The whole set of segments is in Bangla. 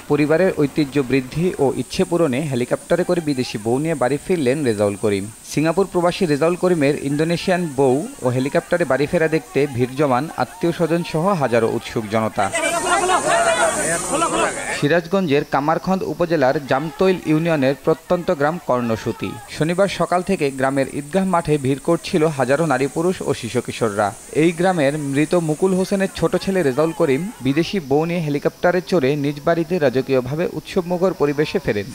পরিবারের ঐতিহ্য বৃদ্ধি ও ইচ্ছে পূরণে হেলিকপ্টারে করে বিদেশি বউ নিয়ে বাড়ি ফিরলেন রেজাউল করিম। সিঙ্গাপুর প্রবাসী রেজাউল করিমের ইন্দোনেশিয়ান বউ ও হেলিকপ্টারে বাড়ি ফেরা দেখতে ভিড় জমান আত্মীয় স্বজন সহ হাজারো উৎসুক জনতা। সিরাজগঞ্জের কামারখন্দ উপজেলার জামতৈল ইউনিয়নের প্রত্যন্ত গ্রাম কর্ণসূতি। শনিবার সকাল থেকে গ্রামের ঈদগাহ মাঠে ভিড় করছিল হাজারো নারী পুরুষ ও শিশু কিশোররা। এই গ্রামের মৃত মুকুল হোসেনের ছোট ছেলে রেজাউল করিম বিদেশি বউ নিয়ে হেলিকপ্টারে চড়ে নিজ বাড়িতে রাজকীয়ভাবে উৎসবমুখর পরিবেশে ফেরেন।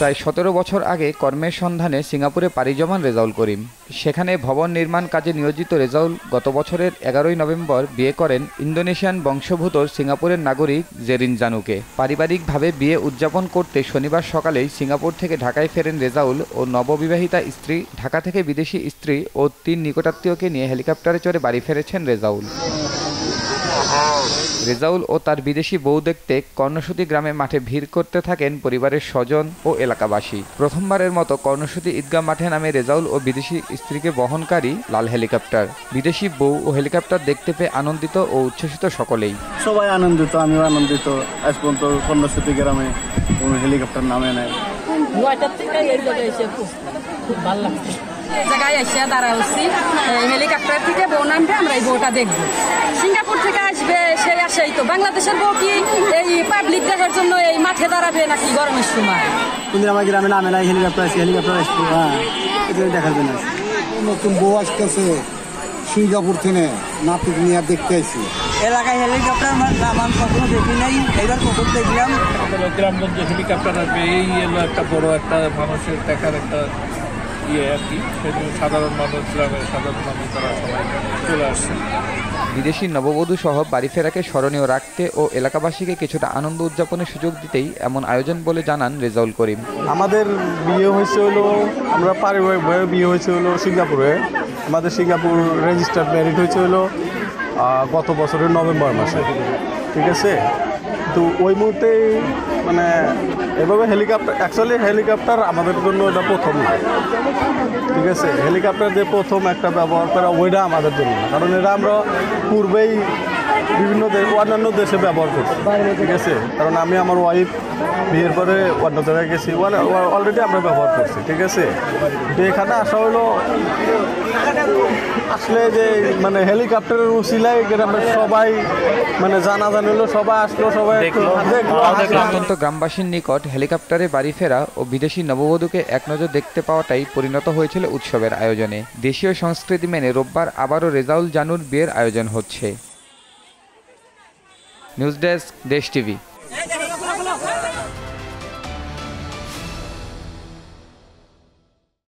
প্রায় 17 বছর আগে কর্মের সন্ধানে সিঙ্গাপুরে পাড়ি জমান রেজাউল করিম। সেখানে ভবন নির্মাণ কাজে নিয়োজিত রেজাউল গত বছরের 11 নভেম্বর বিয়ে করেন ইন্দোনেশিয়ান বংশোদ্ভূত সিঙ্গাপুরের নাগরিক জেরিন জানুকে। পারিবারিকভাবে বিয়ে উদযাপন করতে শনিবার সকালেই সিঙ্গাপুর থেকে ঢাকায় ফেরেন রেজাউল ও নববিবাহিতা স্ত্রী। ঢাকা থেকে বিদেশি স্ত্রী ও 3 নিকটাত্মীয়কে নিয়ে হেলিকপ্টারে চড়ে বাড়ি ফিরেছেন রেজাউল। রেজাউল ও তার বিদেশি বউ দেখতে কর্ণসূতি গ্রামে মাঠে ভিড় করতে থাকেন পরিবারের স্বজন ও এলাকাবাসী। প্রথমবারের মতো কর্ণসূতি ঈদগাহ মাঠে নামে রেজাউল ও বিদেশি স্ত্রীকে বহনকারী লাল হেলিকপ্টার। বিদেশি বউ ও হেলিকপ্টার দেখতে পেয়ে আনন্দিত ও উচ্ছ্বসিত সকলেই। সবাই আনন্দিত, আমিও আনন্দিত। আজ পর্যন্ত কর্ণসূতি গ্রামে কোনো হেলিকপ্টার নামে নাই। খুব ভালো লাগছে। জায়গায় এসে দাঁড়া হচ্ছি, হেলিকপ্টার থেকে বউ নামবে, আমরা এই বউটা দেখবো। সিঙ্গাপুর থেকে আসবে, সেই আসেই তো বাংলাদেশের বউ কি এই পাবলিক দেখার জন্য এই মাঠে দাঁড়াবে নাকি গরমের সময়? কোনদিন আমার গ্রামে নামে নাই, হেলিকপ্টার আসছে, হেলিকপ্টার আসছে, হ্যাঁ দেখার জন্য। নতুন বউ আসতেছে সিঙ্গাপুর থেকে, নাপিত নিয়ে দেখতে আসছি। এলাকায় হেলিকপ্টার নামান কখনো দেখি নাই, এবার কখন দেখলাম। গ্রামগঞ্জে হেলিকপ্টার আসবে, এই এলো একটা বড় একটা মানুষের দেখার একটা ইয়ে আর কি। সাধারণ মানুষ, গ্রামের সাধারণ মানুষ তারা সবাই চলে আসছে। বিদেশি নববধূ সহ বাড়ি ফেরাকে স্মরণীয় রাখতে ও এলাকাবাসীকে কিছুটা আনন্দ উদযাপনের সুযোগ দিতেই এমন আয়োজন বলে জানান রেজাউল করিম। আমাদের বিয়ে হয়েছে হলো, আমরা পারিবারিকভাবে বিয়ে হয়েছে হলো সিঙ্গাপুরে। আমাদের সিঙ্গাপুর রেজিস্টার্ড ম্যারিড হয়েছে হলো গত বছরের নভেম্বর মাসে, ঠিক আছে। তো ওই মুহূর্তে মানে এভাবে হেলিকপ্টার আমাদের জন্য এটা প্রথম না, ঠিক আছে। হেলিকপ্টার যে প্রথম একটা ব্যবহার করা ওইটা আমাদের জন্য না, কারণ এটা আমরা পূর্বেই বিভিন্ন অন্যান্য দেশে ব্যবহার করছি, ঠিক আছে। কারণ আমি আমার ওয়াইফ বিয়ের পরে অন্য জায়গায় গেছি, অলরেডি আমরা ব্যবহার করছি, ঠিক আছে। তো এখানে আসা হলো আসলে যে মানে হেলিকপ্টারের উসিলায় গ্রামের সবাই মানে জানা হলো, সবাই আসলো, সবাই অত্যন্ত গ্রামবাসীর নিকট হেলিকপ্টারে বাড়ি ফেরা ও বিদেশি নববধূকে এক নজর দেখতে পাওয়াটাই পরিণত হয়েছিল উৎসবের আয়োজনে। দেশীয় সংস্কৃতি মেনে রোববার আবারও রেজাউল জানুর বিয়ের আয়োজন হচ্ছে। নিউজ ডেস্ক, দেশ টিভি।